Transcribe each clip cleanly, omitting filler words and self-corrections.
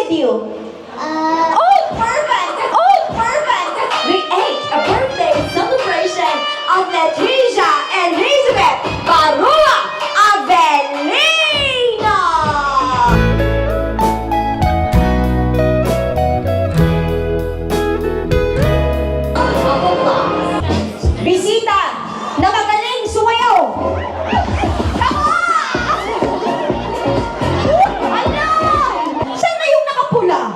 with you? Oh, perfect! Oh, perfect! Create a birthday celebration of Leticia and Elizabeth Barua Avelino! Bisita na magaling sumayaw! Saan na yung nakapula?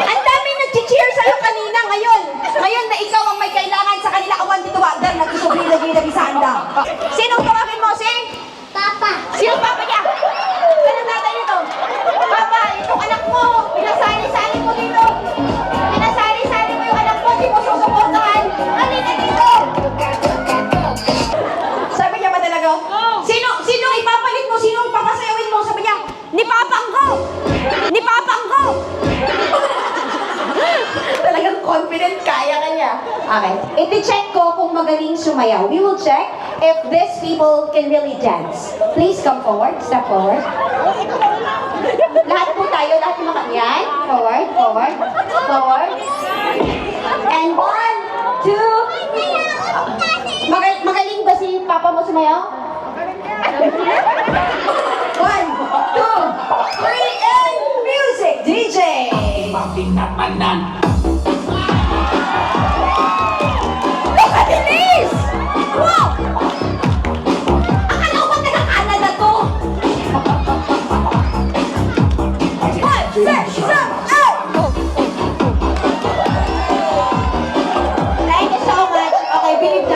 Ang dami nag-cheer sa'yo kanina ngayon. Ngayon na ikaw ang may kailangan sa kanila kawan dito wagdan nagsusubi-lagi na bisanda. Sinong tawagin mo? Si? Papa. Sino papa niya? Anong tatay nito? Papa, itong anak mo. Pinasali-sali mo dito. Pinasali-sali mo yung anak mo. Di mo susuportahan. Halika dito. Sabi niya ba talaga? Sino ipapalit mo? Sino papasayawin mo? Sabi niya, ni Papang ko! Ni Papang ko! Talagang confident, kaya ka niya. Okay. Iti-check ko kung magaling sumayaw. We will check if these people can really dance. Please come forward. Step forward. Lahat po tayo, lahat yung mga yan. Forward, forward, forward. And 1, 2. Magaling ba si Papa mo sumayaw? 1, 2, 3, and music, DJ! Look at Denise! Wow! Akala ko ba taga-Canada to? 1, 6, 7, 8! Thank you so much. Okay, believe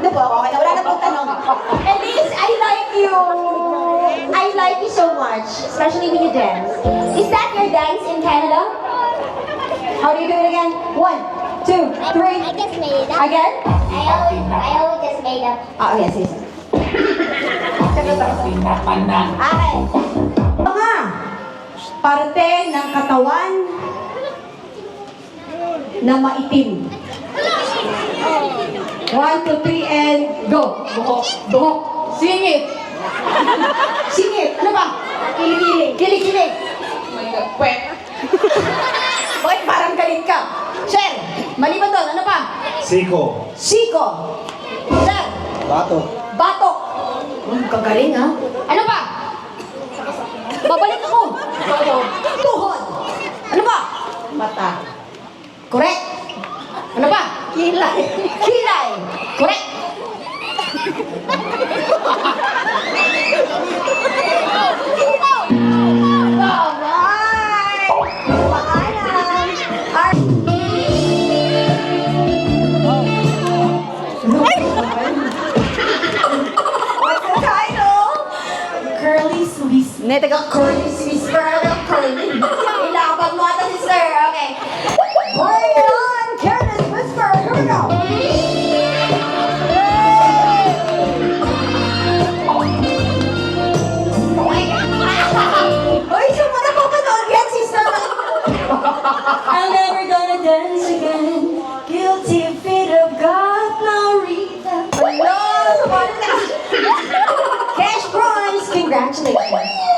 na po ako. Okay, wala na pong tanong. Elise, I like you. I like you so much, especially when you dance. Is that your dance in Canada? How do you do it again? 1, 2, 3. I just made it up. Again? I always just made up. Oh, yes, yes. Okay. Mga parte ng katawan na maitim. 1, 2, 3, and go. Buhok. Buhok. Singit. Singit. Ano ba? Kilig-kilig. Kilig-kilig. Kwek. Bakit parang galit ka? Sher, maliban doon. Ano pa? Siko. Siko. Sir, Bato. batok. Kagaling ha? Ano pa? Babalik ako. Tuhod. Ano pa? Mata. Correct. Ano pa? Kilay. Kilay. Correct. Bye-bye. Paalam. What's the title? Curly Swiss. Neta ka Curly Swiss. Curly. Ilaban mo ata si Sir. Okay. Bring it on, Careless Whisper. Here we go. Uy, siya mo na papanood yan, sister. I'm never gonna dance again. Guilty feet of God, Marita. Hello, Cash prize, congratulations.